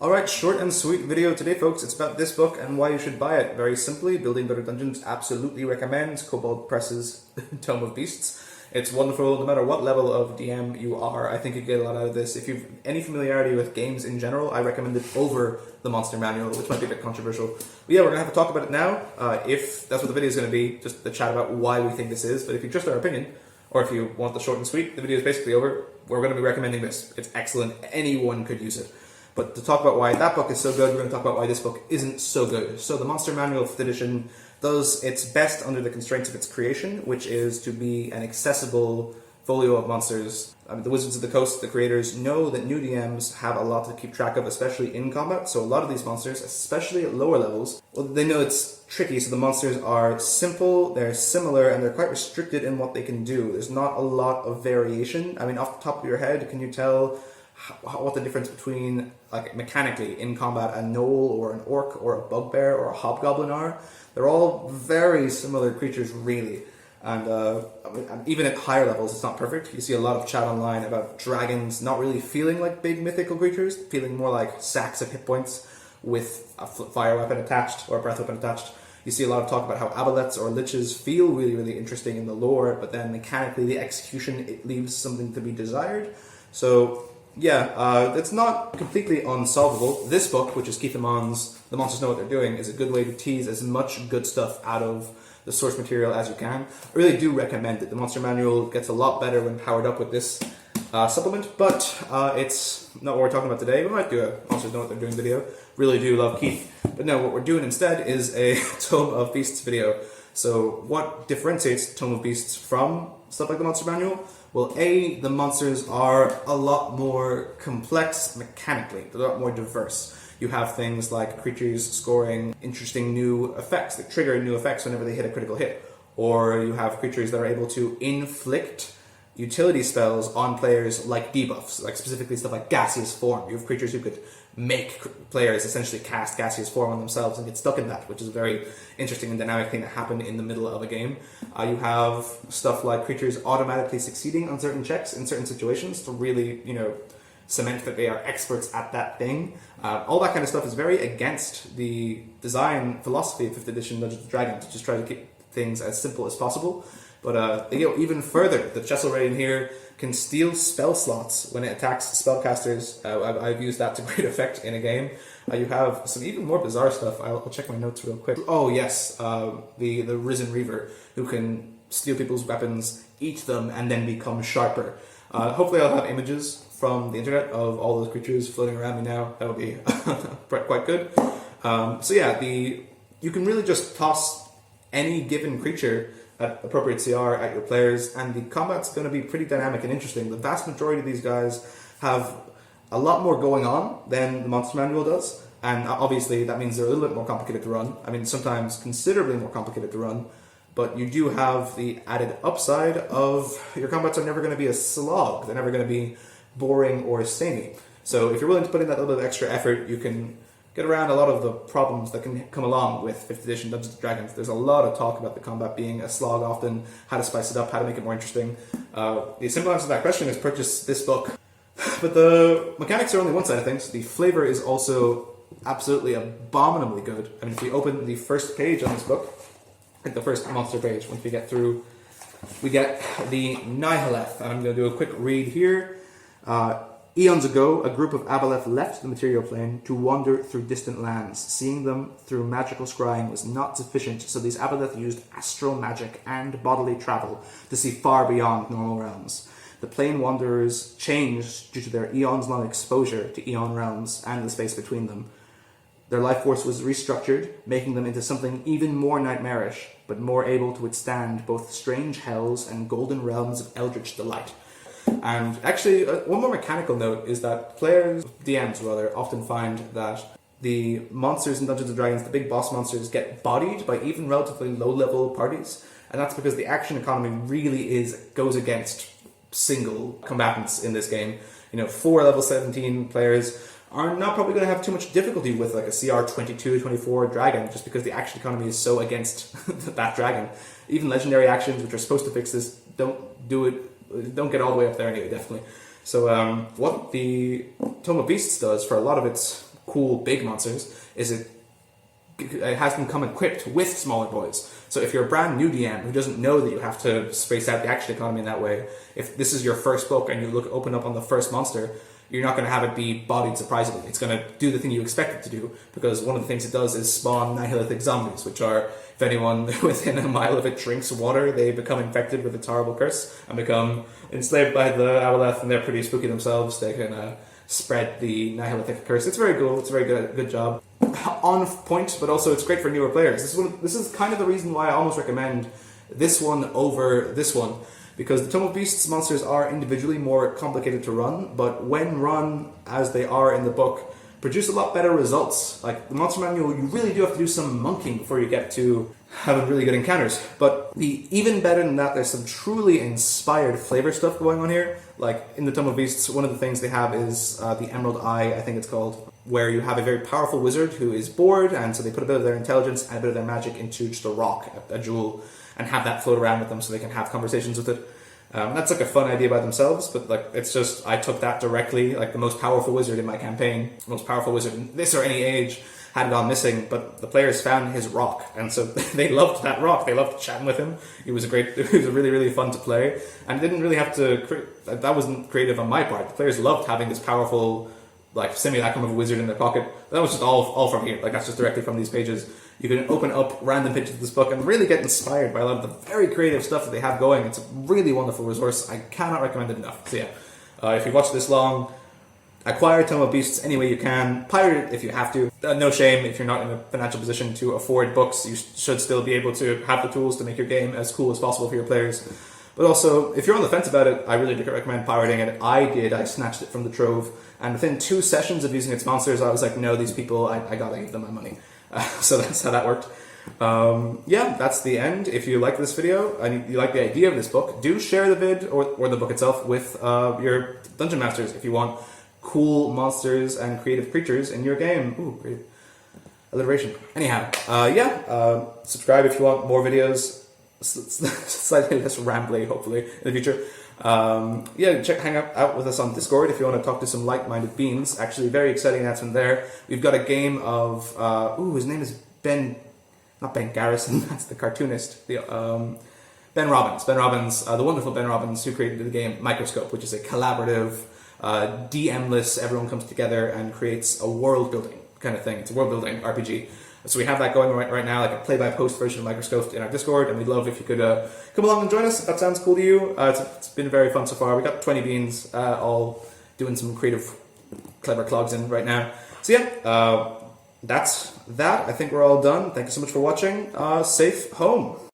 Alright, short and sweet video today, folks. It's about this book and why you should buy it. Very simply, Building Better Dungeons absolutely recommends Kobold Press's Tome of Beasts. It's wonderful no matter what level of DM you are. I think you get a lot out of this. If you've any familiarity with games in general, I recommend it over the Monster Manual, which might be a bit controversial. But yeah, we're going to have to talk about it now. If that's what the video is going to be, just the chat about why we think this is. But if you trust our opinion, or if you want the short and sweet, the video is basically over. We're going to be recommending this. It's excellent. Anyone could use it. But to talk about why that book is so good, we're going to talk about why this book isn't so good. So the Monster Manual 5th edition does its best under the constraints of its creation, which is to be an accessible folio of monsters. The Wizards of the Coast, the creators, know that new DMs have a lot to keep track of, especially in combat. So a lot of these monsters, especially at lower levels, well, they know it's tricky. So the monsters are simple, they're similar, and they're quite restricted in what they can do. There's not a lot of variation. I mean, off the top of your head, can you tell what the difference between, like, mechanically in combat, a gnoll or an orc or a bugbear or a hobgoblin are? They're all very similar creatures, really. And even at higher levels, it's not perfect. You see a lot of chat online about dragons not really feeling like big mythical creatures, feeling more like sacks of hit points with a fire weapon attached or a breath weapon attached. You see a lot of talk about how aboleths or liches feel really, really interesting in the lore, but then mechanically, the execution, it leaves something to be desired. So yeah, it's not completely unsolvable. This book, which is Keith Amon's The Monsters Know What They're Doing, is a good way to tease as much good stuff out of the source material as you can. I really do recommend it. The Monster Manual gets a lot better when powered up with this supplement, but it's not what we're talking about today. We might do a Monsters Know What They're Doing video. Really do love Keith. But no, what we're doing instead is a Tome of Beasts video. So what differentiates Tome of Beasts from stuff like the Monster Manual? Well, A, the monsters are a lot more complex mechanically. They're a lot more diverse. You have things like creatures scoring interesting new effects that trigger new effects whenever they hit a critical hit. Or you have creatures that are able to inflict utility spells on players like debuffs, like specifically stuff like gaseous form. You have creatures who could make players essentially cast gaseous form on themselves and get stuck in that, which is a very interesting and dynamic thing to happen in the middle of a game. You have stuff like creatures automatically succeeding on certain checks in certain situations to really, cement that they are experts at that thing. All that kind of stuff is very against the design philosophy of 5th edition Dungeons & Dragons, to just try to keep things as simple as possible. But they go even further. The Chesil in here can steal spell slots when it attacks spellcasters. I've used that to great effect in a game. You have some even more bizarre stuff. I'll check my notes real quick. Oh yes, the Risen Reaver, who can steal people's weapons, eat them, and then become sharper. Hopefully I'll have images from the internet of all those creatures floating around me now. That would be quite good. So yeah, you can really just toss any given creature at appropriate CR at your players, and the combat's going to be pretty dynamic and interesting. The vast majority of these guys have a lot more going on than the Monster Manual does, and obviously that means they're a little bit more complicated to run. I mean, sometimes considerably more complicated to run, but you do have the added upside of your combats are never going to be a slog. They're never going to be boring or samey. So if you're willing to put in that little bit of extra effort, you can get around a lot of the problems that can come along with 5th edition Dungeons & Dragons. There's a lot of talk about the combat being a slog often, how to spice it up, how to make it more interesting. The simple answer to that question is purchase this book. But the mechanics are only one side of things. The flavor is also absolutely abominably good. I mean, if we open the first page on this book, like the first monster page, once we get through, we get the Nihileth. And I'm going to do a quick read here. Eons ago, a group of aboleth left the material plane to wander through distant lands. Seeing them through magical scrying was not sufficient, so these aboleth used astral magic and bodily travel to see far beyond normal realms. The plane wanderers changed due to their eons-long exposure to eon realms and the space between them. Their life force was restructured, making them into something even more nightmarish, but more able to withstand both strange hells and golden realms of eldritch delight. And actually, one more mechanical note is that DMs rather, often find that the monsters in Dungeons & Dragons, the big boss monsters, get bodied by even relatively low-level parties, and that's because the action economy really goes against single combatants in this game. 4 level 17 players are not probably going to have too much difficulty with like a CR 22, 24 dragon, just because the action economy is so against that dragon. Even legendary actions, which are supposed to fix this, don't get all the way up there anyway, definitely. So what the Tome of Beasts does for a lot of its cool big monsters is it has them come equipped with smaller boys. So if you're a brand new DM who doesn't know that you have to space out the action economy in that way, if this is your first book and you open up on the first monster, you're not going to have it be bodied surprisingly. It's going to do the thing you expect it to do, because one of the things it does is spawn nihilithic zombies, which are, if anyone within a mile of it drinks water, they become infected with its horrible curse and become enslaved by the Aboleth, and they're pretty spooky themselves. They can spread the nihilithic curse. It's very cool. It's a very good job. On point, but also it's great for newer players. This is kind of the reason why I almost recommend this one over this one, because the Tome of Beasts monsters are individually more complicated to run, but when run as they are in the book, produce a lot better results. Like the monster manual, you really do have to do some monkeying before you get to having really good encounters. But even better than that, there's some truly inspired flavor stuff going on here. Like in the Tome of Beasts, one of the things they have is the Emerald Eye, I think it's called, where you have a very powerful wizard who is bored, and so they put a bit of their intelligence and a bit of their magic into just a rock, a jewel, and have that float around with them so they can have conversations with it. That's like a fun idea by themselves, but like it's just, I took that directly, like the most powerful wizard in my campaign, the most powerful wizard in this or any age, had gone missing, but the players found his rock, and so they loved that rock. They loved chatting with him. It was really, really fun to play, and didn't really have to, that wasn't creative on my part. The players loved having this powerful, like, simulacrum of a wizard in their pocket. That was just all from here. Like, that's just directly from these pages. You can open up random pages of this book and really get inspired by a lot of the very creative stuff that they have going. It's a really wonderful resource. I cannot recommend it enough. So yeah, if you've watched this long, acquire Tome of Beasts any way you can. Pirate it if you have to. No shame if you're not in a financial position to afford books. You should still be able to have the tools to make your game as cool as possible for your players. But also, if you're on the fence about it, I really do recommend pirating it. I snatched it from the trove, and within 2 sessions of using its monsters, I was like, no, these people, I gotta give them my money. So that's how that worked. Yeah, that's the end. If you like this video and you like the idea of this book, do share the vid or the book itself with your dungeon masters if you want cool monsters and creative creatures in your game. Ooh, great alliteration. Anyhow, subscribe if you want more videos. Slightly less rambly, hopefully, in the future. Hang out with us on Discord if you want to talk to some like-minded beings. Actually, very exciting announcement there. We've got a game of, his name is not Ben Garrison, that's the cartoonist. Ben Robbins. Ben Robbins, the wonderful Ben Robbins, who created the game Microscope, which is a collaborative, DM-less, everyone comes together and creates a world-building kind of thing. It's a world-building RPG. So we have that going right now, like a play-by-post version of Microscope in our Discord, and we'd love if you could come along and join us if that sounds cool to you. It's been very fun so far. We got 20 beans all doing some creative, clever clogs in right now. So yeah, that's that. I think we're all done. Thank you so much for watching. Safe home.